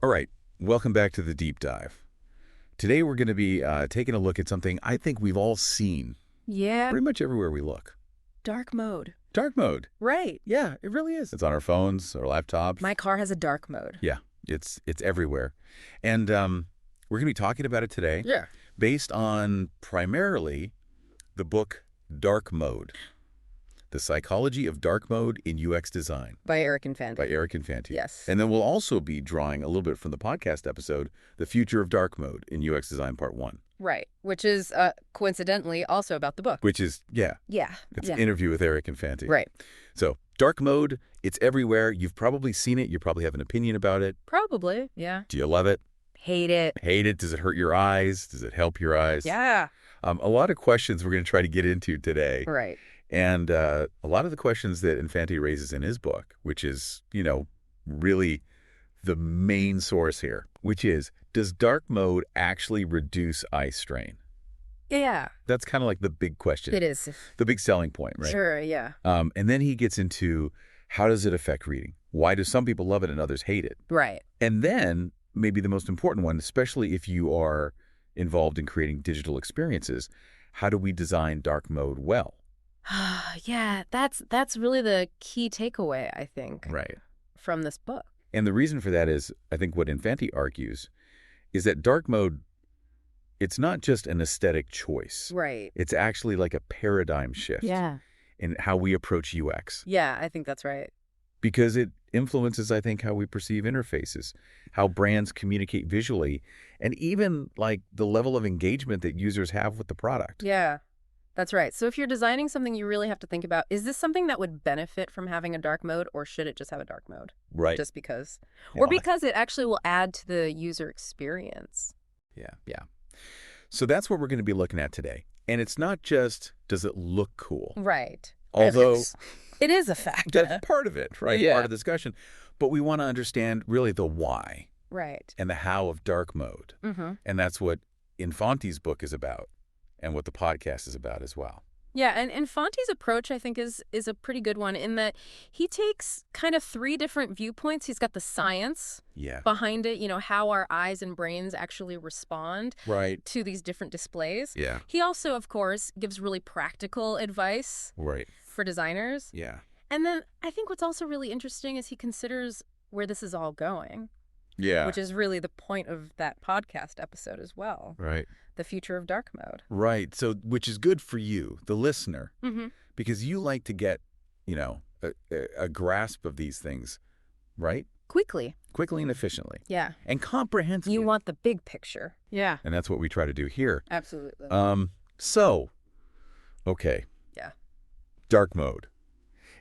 All right, welcome back to the deep dive. Today we're going to be taking a look at something I think we've all seen Yeah. pretty much everywhere we look. Dark mode. Dark mode. Right. Yeah, it really is. It's on our phones, our laptops. My car has a dark mode. Yeah, it's everywhere. And we're going to be talking about it today. Yeah. Based on primarily the book Dark Mode, The Psychology of Dark Mode in UX Design By Eric Infanti. by Eric Infanti. Yes. And then we'll also be drawing a little bit from the podcast episode, The Future of Dark Mode in UX Design Part 1. Right. Which is, coincidentally, also about the book. Which is, yeah, Yeah. it's an interview with Eric Infanti. Right. So, dark mode, it's everywhere. You've probably seen it. You probably have an opinion about it. Probably. Yeah. Do you love it? Hate it. Hate it? Does it hurt your eyes? Does it help your eyes? Yeah. A lot of questions we're going to try to get into today. Right. And a lot of the questions that Infanti raises in his book, which is, really the main source here, which is, does dark mode actually reduce eye strain? Yeah. That's kind of like the big question. It is. The big selling point, right? Sure, yeah. And then he gets into how does it affect reading? Why do some people love it and others hate it? Right. And then maybe the most important one, especially if you are involved in creating digital experiences, how do we design dark mode well? Yeah, that's really the key takeaway, I think, Right. from this book. And the reason for that is, I think what Infanti argues, is that dark mode, it's not just an aesthetic choice. Right. It's actually like a paradigm shift Yeah. in how we approach UX. Yeah, I think that's right. Because it influences, I think, how we perceive interfaces, how brands communicate visually, and even like the level of engagement that users have with the product. Yeah. That's right. So if you're designing something, you really have to think about, is this something that would benefit from having a dark mode, or should it just have a dark mode? Right. Just because. Yeah. Or because it actually will add to the user experience. Yeah. So that's what we're going to be looking at today. And it's not just, does it look cool? Right. Although it is a factor. that's part of it, right? Yeah. Part of the discussion. But we want to understand really the why Right. and the how of dark mode. Mm-hmm. And that's what Infanti's book is about and what the podcast is about as well. Yeah, and Infanti's approach, I think, is a pretty good one in that he takes kind of three different viewpoints. He's got the science Yeah. behind it, how our eyes and brains actually respond Right. to these different displays. Yeah. He also, of course, gives really practical advice Right. for designers. Yeah. And then I think what's also really interesting is he considers where this is all going, Yeah. which is really the point of that podcast episode as well, Right. the future of dark mode. Right. So, which is good for you, the listener, Mm-hmm. because you like to get, a grasp of these things, right? Quickly. Quickly and efficiently Yeah. and comprehensively. You want the big picture. Yeah. And that's what we try to do here. Absolutely. Okay. Yeah. Dark mode.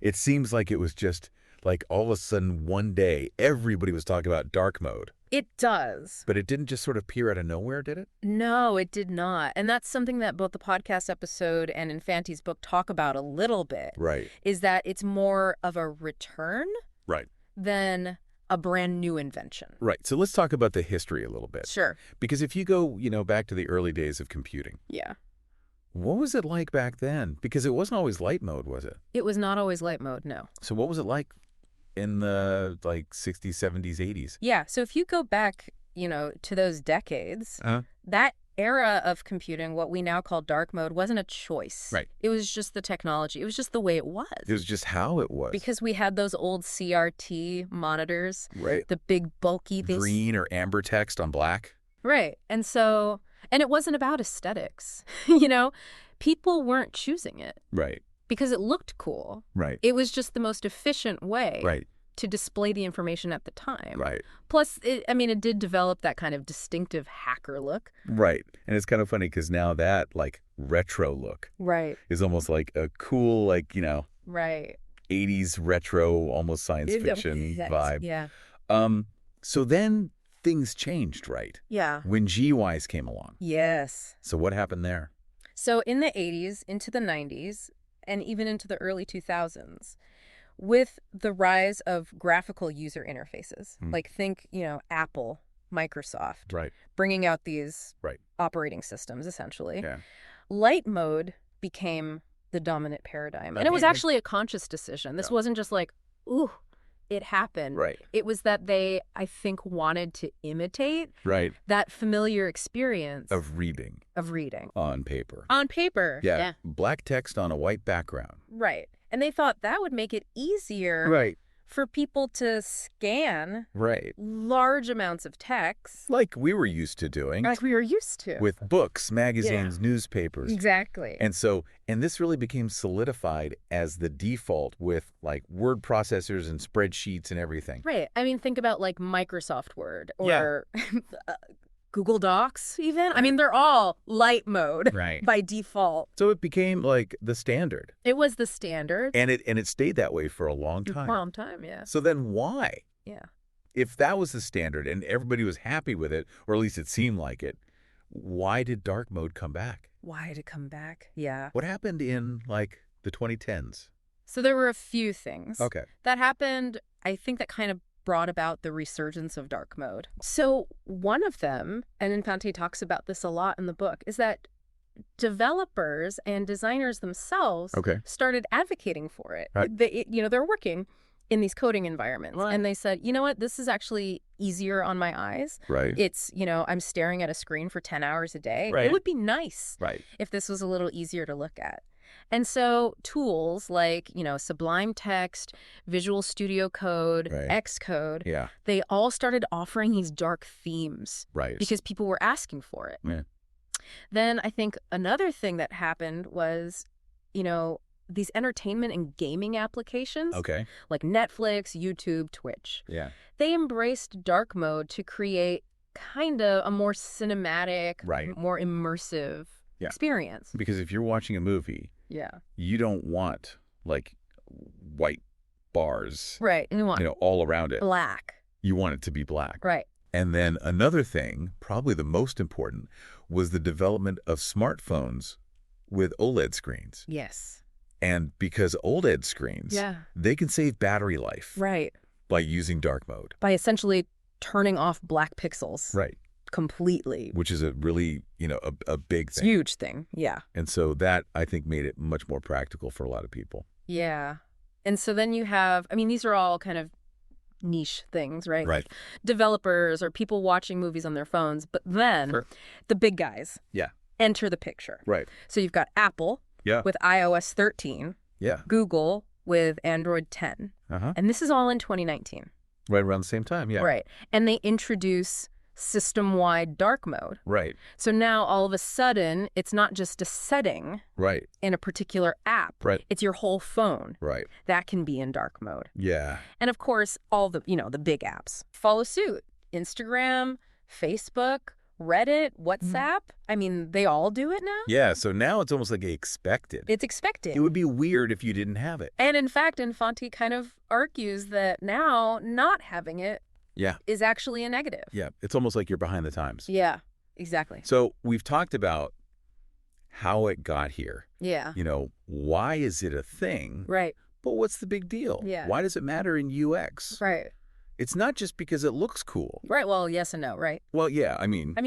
It seems like it was just like all of a sudden one day, everybody was talking about dark mode. It does. But it didn't just sort of appear out of nowhere, did it? No, it did not. And that's something that both the podcast episode and Infanti's book talk about a little bit. Right. Is that it's more of a return Right. than a brand new invention. Right. So let's talk about the history a little bit. Sure. Because if you go, back to the early days of computing, Yeah. what was it like back then? Because it wasn't always light mode, was it? It was not always light mode, no. So what was it like in the 60s, 70s, 80s? Yeah, so if you go back, to those decades, Uh-huh. that era of computing, what we now call dark mode, wasn't a choice. Right. It was just the technology. It was just the way it was. It was just how it was. Because we had those old CRT monitors, right. the big bulky things. Green or amber text on black. Right. And it wasn't about aesthetics. People weren't choosing it Right. because it looked cool. Right. It was just the most efficient way Right. to display the information at the time. Right. Plus, it did develop that kind of distinctive hacker look. Right. And it's kind of funny because now that retro look Right. is almost like a cool, Right. 80s retro, almost science fiction vibe. Yeah. So then things changed, right? Yeah. When GUIs came along. Yes. So what happened there? So in the 80s, into the 90s, and even into the early 2000s, with the rise of graphical user interfaces, think, Apple, Microsoft, Right. bringing out these Right. operating systems, essentially, Yeah. light mode became the dominant paradigm. And it was Okay. actually a conscious decision. This wasn't just like, ooh, it happened. Right. It was that they, I think, wanted to imitate Right. that familiar experience Of reading of reading. on paper. On paper. Yeah. Black text on a white background. Right. And they thought that would make it easier Right. for people to scan Right. large amounts of text. Like we were used to doing. Like we were used to. With books, magazines, newspapers. Exactly. And this really became solidified as the default with like word processors and spreadsheets and everything. Right. I mean, think about like Microsoft Word or Google Docs even. I mean, they're all light mode by default. So it became like the standard. It was the standard. And it stayed that way for a long time. For a long time, yeah. So then why? Yeah. If that was the standard and everybody was happy with it, or at least it seemed like it, why did dark mode come back? Why did it come back? Yeah. What happened in like the 2010s? So there were a few things that happened, I think, that kind of brought about the resurgence of dark mode. So one of them, and Infanti talks about this a lot in the book, is that developers and designers themselves started advocating for it. Right. They're working in these coding environments. Right. And they said, you know what, this is actually easier on my eyes. Right. It's, I'm staring at a screen for 10 hours a day. Right. It would be nice if this was a little easier to look at. And so tools like, Sublime Text, Visual Studio Code, Xcode, they all started offering these dark themes because people were asking for it. Yeah. Then I think another thing that happened was, these entertainment and gaming applications like Netflix, YouTube, Twitch. Yeah. They embraced dark mode to create kind of a more cinematic, more immersive experience. Because if you're watching a movie, you don't want like white bars, you want all around it. Black. You want it to be black. Right. And then another thing, probably the most important, was the development of smartphones with OLED screens. Yes. And because OLED screens, they can save battery life. Right. By using dark mode. By essentially turning off black pixels. Right. Completely. Which is a really, a big thing. Huge thing. Yeah. And so that, I think, made it much more practical for a lot of people. Yeah. And so then you have, these are all kind of niche things, right? Right. Like developers or people watching movies on their phones. But then the big guys enter the picture. Right. So you've got Apple with iOS 13. Yeah. Google with Android 10. And this is all in 2019. Right around the same time, yeah. Right. And they introduce system-wide dark mode. Right. So now all of a sudden, it's not just a setting in a particular app. Right. It's your whole phone. Right. That can be in dark mode. Yeah. And of course, all the, the big apps follow suit. Instagram, Facebook, Reddit, WhatsApp. They all do it now. Yeah, so now it's almost like expected. It's expected. It would be weird if you didn't have it. And in fact, Infanti kind of argues that now not having it is actually a negative. Yeah, it's almost like you're behind the times. Yeah, exactly. So we've talked about how it got here. Yeah. Why is it a thing? Right. But what's the big deal? Yeah. Why does it matter in UX? Right. It's not just because it looks cool. Right. Well, yes and no, right? Well, yeah,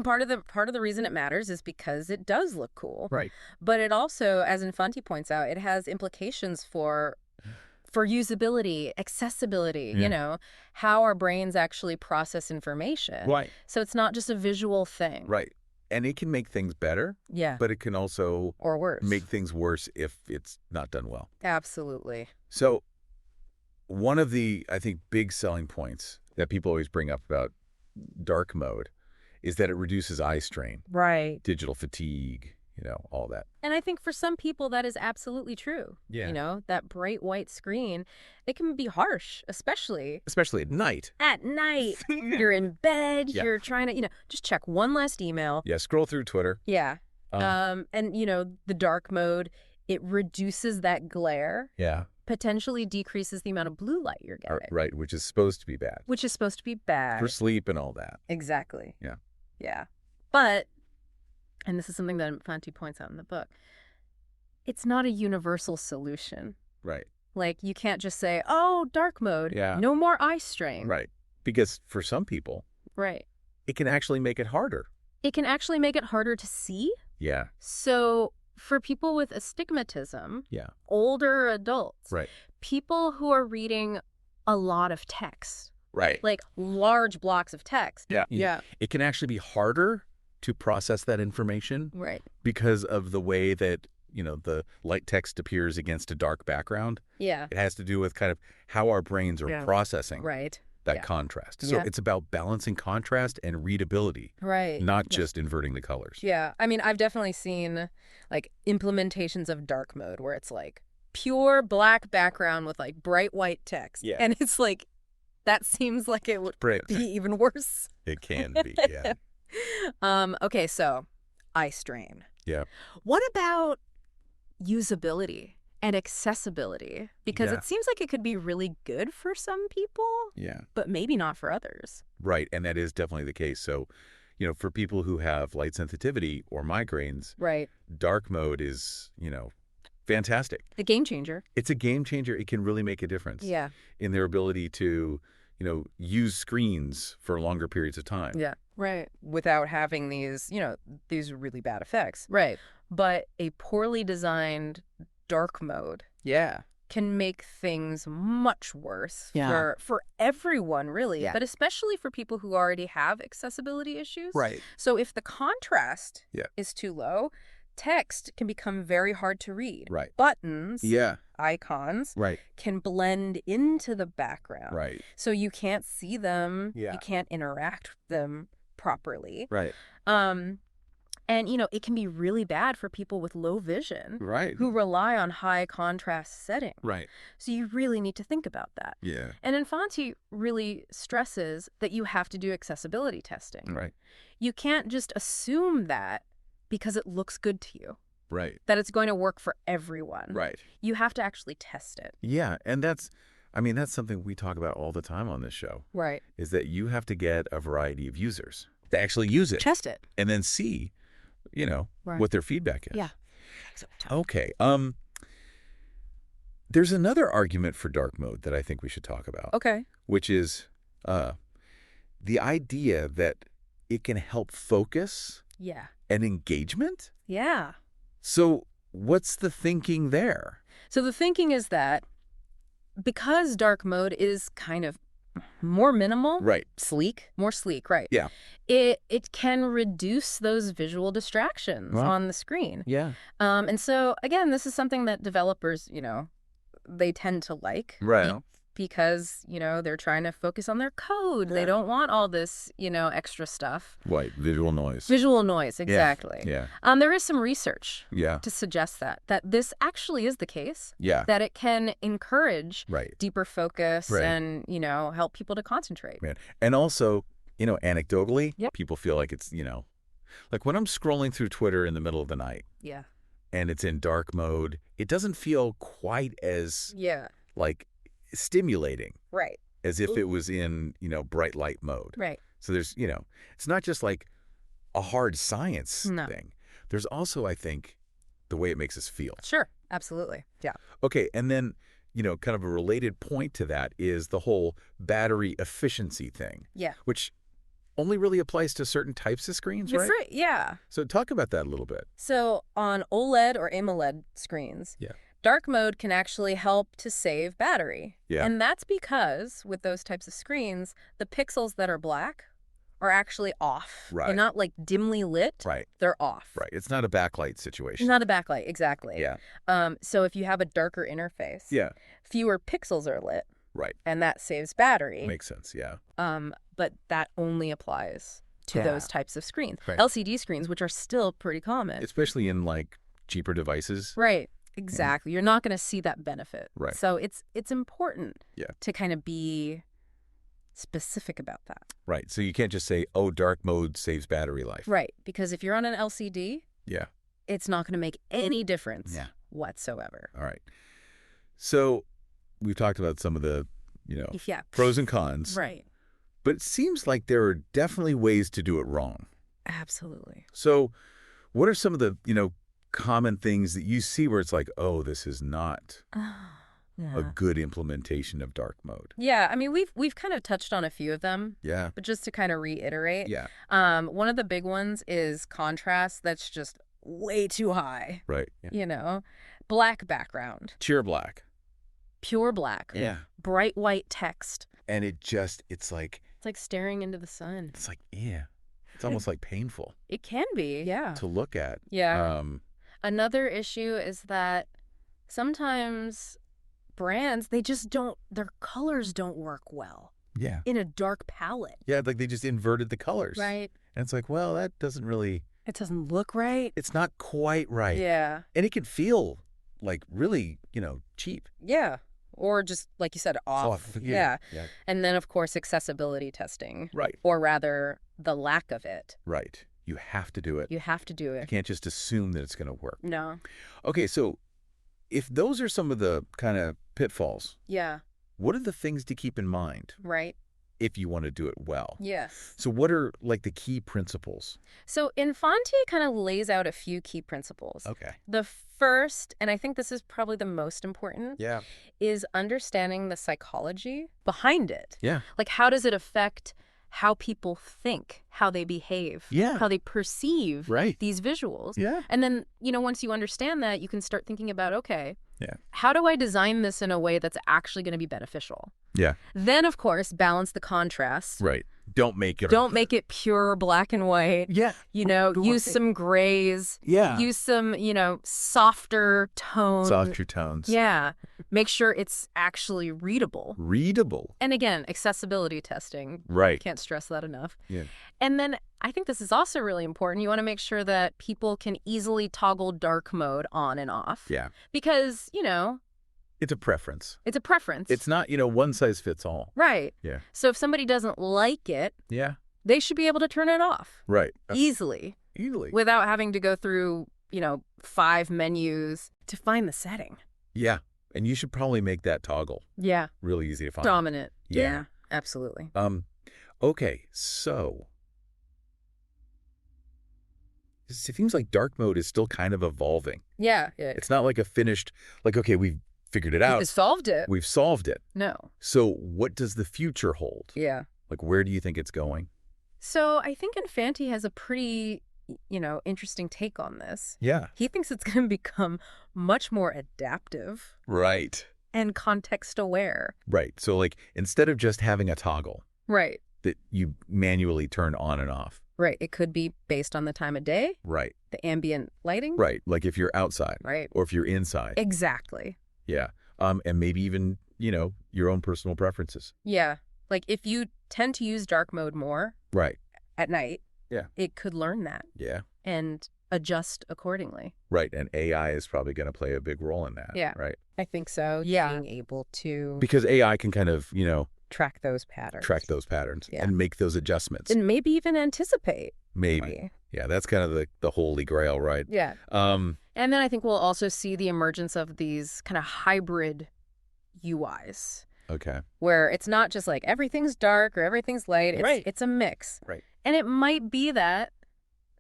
part of the reason it matters is because it does look cool. Right. But it also, as Infanti points out, it has implications for usability, accessibility, how our brains actually process information. Right. So it's not just a visual thing. Right. And it can make things better. Yeah. But it can also or worse. Make things worse if it's not done well. Absolutely. So one of the, I think, big selling points that people always bring up about dark mode is that it reduces eye strain. Right. Digital fatigue, all that. And I think for some people that is absolutely true. Yeah. That bright white screen, it can be harsh, especially at night. At night. You're in bed, you're trying to, just check one last email. Yeah, scroll through Twitter. Yeah. And, the dark mode, it reduces that glare. Yeah. Potentially decreases the amount of blue light you're getting. Right, which is supposed to be bad. For sleep and all that. Exactly. Yeah. Yeah. But, and this is something that Infanti points out in the book, it's not a universal solution. Right. Like, you can't just say, oh, dark mode, no more eye strain. Right. Because for some people, it can actually make it harder. It can actually make it harder to see. Yeah. So for people with astigmatism, older adults, people who are reading a lot of text, Right. like large blocks of text. Yeah. Yeah. It can actually be harder to process that information Right. because of the way that, the light text appears against a dark background. Yeah. It has to do with kind of how our brains are processing Right. that contrast. So it's about balancing contrast and readability, Right. not just inverting the colors. Yeah. I mean, I've definitely seen like implementations of dark mode where it's like pure black background with like bright white text. Yeah. And it's like, that seems like it would be even worse. It can be, yeah. Okay, so eye strain. Yeah. What about usability and accessibility? Because it seems like it could be really good for some people, but maybe not for others. Right, and that is definitely the case. So, for people who have light sensitivity or migraines, dark mode is, fantastic. A game changer. It's a game changer. It can really make a difference in their ability to, use screens for longer periods of time. Yeah, right. Without having these, these really bad effects. Right. But a poorly designed dark mode can make things much worse for everyone, really, but especially for people who already have accessibility issues. Right. So if the contrast is too low, text can become very hard to read. Right. Buttons, icons, can blend into the background. Right. So you can't see them, you can't interact with them properly. Right. And, it can be really bad for people with low vision who rely on high contrast settings. Right. So you really need to think about that. Yeah. And Infanti really stresses that you have to do accessibility testing. Right. You can't just assume that because it looks good to you. Right. That it's going to work for everyone. Right. You have to actually test it. Yeah, and that's something we talk about all the time on this show. Right. Is that you have to get a variety of users to actually use it. Test it. And then see what their feedback is. Yeah. Okay. There's another argument for dark mode that I think we should talk about. Okay. Which is the idea that it can help focus and engagement. Yeah. So what's the thinking there? So the thinking is that because dark mode is kind of more minimal, more sleek, Yeah. It can reduce those visual distractions on the screen. Yeah. And so again, this is something that developers, they tend to like. Right. Because, they're trying to focus on their code. They don't want all this, extra stuff. Right. Visual noise. Visual noise, exactly. Yeah. There is some research to suggest that this actually is the case. Yeah. That it can encourage deeper focus Right. and, help people to concentrate. Man. And also, anecdotally, people feel like it's, like when I'm scrolling through Twitter in the middle of the night. Yeah. And it's in dark mode, it doesn't feel quite as like stimulating as if it was in bright light mode. So there's it's not just like a hard science thing. There's also, I think, the way it makes us feel. Sure, absolutely. Yeah. Okay, and then kind of a related point to that is the whole battery efficiency thing. Yeah. Which only really applies to certain types of screens, right? Yeah. So talk about that a little bit. So on OLED or AMOLED screens, dark mode can actually help to save battery. Yeah. And that's because with those types of screens, the pixels that are black are actually off. Right. They're not like dimly lit. Right. They're off. Right. It's not a backlight situation. It's not a backlight, exactly. Yeah. So if you have a darker interface, fewer pixels are lit. Right. And that saves battery. Makes sense, yeah. But that only applies to those types of screens. Right. LCD screens, which are still pretty common. Especially in like cheaper devices. Right. Exactly. You're not going to see that benefit. Right. So it's important to kind of be specific about that. Right. So you can't just say, oh, dark mode saves battery life. Right. Because if you're on an LCD, it's not going to make any difference whatsoever. All right. So we've talked about some of the, pros and cons. Right. But it seems like there are definitely ways to do it wrong. Absolutely. So what are some of the, common things that you see where it's like, oh, this is not a good implementation of dark mode? Yeah, I mean, we've kind of touched on a few of them. Yeah. But just to kind of reiterate. Yeah. One of the big ones is contrast that's just way too high. Right. Yeah. Black background. Sheer black. Pure black. Yeah. Bright white text. And it's like staring into the sun. It's like, yeah. It's almost like painful. It can be, yeah. To look at. Yeah. Another issue is that sometimes brands, their colors don't work well. Yeah. In a dark palette. Yeah, like they just inverted the colors. Right. And it's like, well, that doesn't really... It doesn't look right. It's not quite right. Yeah. And it can feel like really, cheap. Yeah. Or just, like you said, off. Yeah. And then, of course, accessibility testing. Right. Or rather, the lack of it. Right. You have to do it. You have to do it. You can't just assume that it's going to work. No. Okay, so if those are some of the kind of pitfalls, yeah, what are the things to keep in mind? Right. If you want to do it well. Yes. So what are like the key principles? So Infanti kind of lays out a few key principles. Okay. The first, and I think this is probably the most important, is understanding the psychology behind it. Yeah. Like, how does it affect how people think, how they behave, how they perceive these visuals. Yeah. And then, once you understand that, you can start thinking about, okay, how do I design this in a way that's actually going to be beneficial? Yeah. Then, of course, balance the contrast. Right. Don't make it pure black and white. Yeah. Use some grays. Yeah. Use some, softer tones. Softer tones. Yeah. Make sure it's actually readable. Readable. And again, accessibility testing. Right. Can't stress that enough. Yeah. And then I think this is also really important. You want to make sure that people can easily toggle dark mode on and off. Yeah. Because, it's a preference. It's a preference. It's not, one size fits all. Right. Yeah. So if somebody doesn't like it, yeah, they should be able to turn it off. Right. Easily. Without having to go through, 5 menus to find the setting. Yeah. And you should probably make that toggle. Yeah. Really easy to find. Dominant. Yeah. Absolutely. Okay. So it seems like dark mode is still kind of evolving. Yeah. It's not like a finished, okay, we've figured it out. We've solved it. We've solved it. No. So what does the future hold? Yeah. Where do you think it's going? So I think Infanti has a pretty, interesting take on this. Yeah. He thinks it's going to become much more adaptive. Right. And context aware. Right. So instead of just having a toggle. Right. That you manually turn on and off. Right. It could be based on the time of day. Right. The ambient lighting. Right. Like if you're outside. Right. Or if you're inside. Exactly. Yeah. And maybe even, your own personal preferences. Yeah. Like if you tend to use dark mode more. Right. At night. Yeah. It could learn that. Yeah. And adjust accordingly. Right. And AI is probably going to play a big role in that. Yeah. Right. I think so. Yeah. Being able to. Because AI can kind of, track those patterns. Yeah. And make those adjustments. And maybe even anticipate. Maybe. Yeah, that's kind of the holy grail, right? Yeah. And then I think we'll also see the emergence of these kind of hybrid UIs. Okay. Where it's not just like everything's dark or everything's light. It's a mix. Right. And it might be that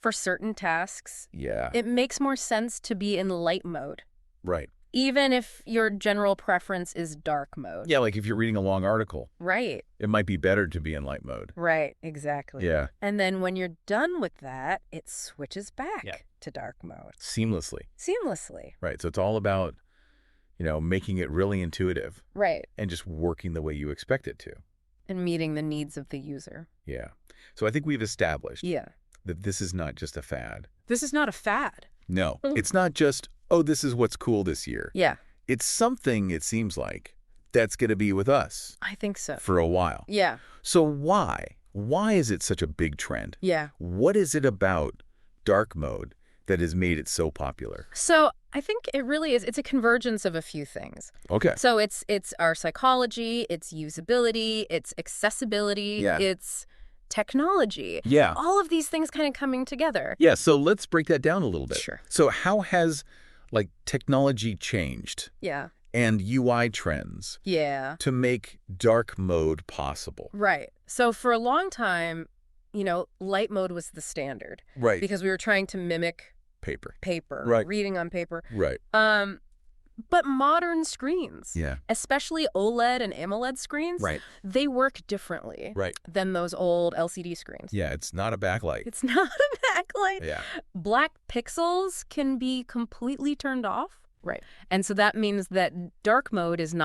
for certain tasks, it makes more sense to be in light mode. Right. Even if your general preference is dark mode. Yeah, like if you're reading a long article. Right. It might be better to be in light mode. Right, exactly. Yeah. And then when you're done with that, it switches back to dark mode. Seamlessly. Right. So it's all about, making it really intuitive. Right. And just working the way you expect it to. And meeting the needs of the user. Yeah. So I think we've established that this is not just a fad. This is not a fad. No. It's not just, this is what's cool this year. Yeah. It's something, it seems like, that's going to be with us. I think so. For a while. Yeah. So why? Why is it such a big trend? Yeah. What is it about dark mode that has made it so popular? So I think it really is. It's a convergence of a few things. Okay. So it's our psychology, it's usability, it's accessibility, it's technology. Yeah. All of these things kind of coming together. Yeah. So let's break that down a little bit. Sure. So how has technology changed? Yeah. And UI trends. Yeah. To make dark mode possible. Right. So for a long time, light mode was the standard. Right. Because we were trying to mimic paper. Right. Reading on paper. Right. But modern screens, yeah, especially OLED and AMOLED screens, right, they work differently than those old LCD screens. Yeah, it's not a backlight. It's not a backlight. Yeah. Black pixels can be completely turned off. Right. And so that means that dark mode is not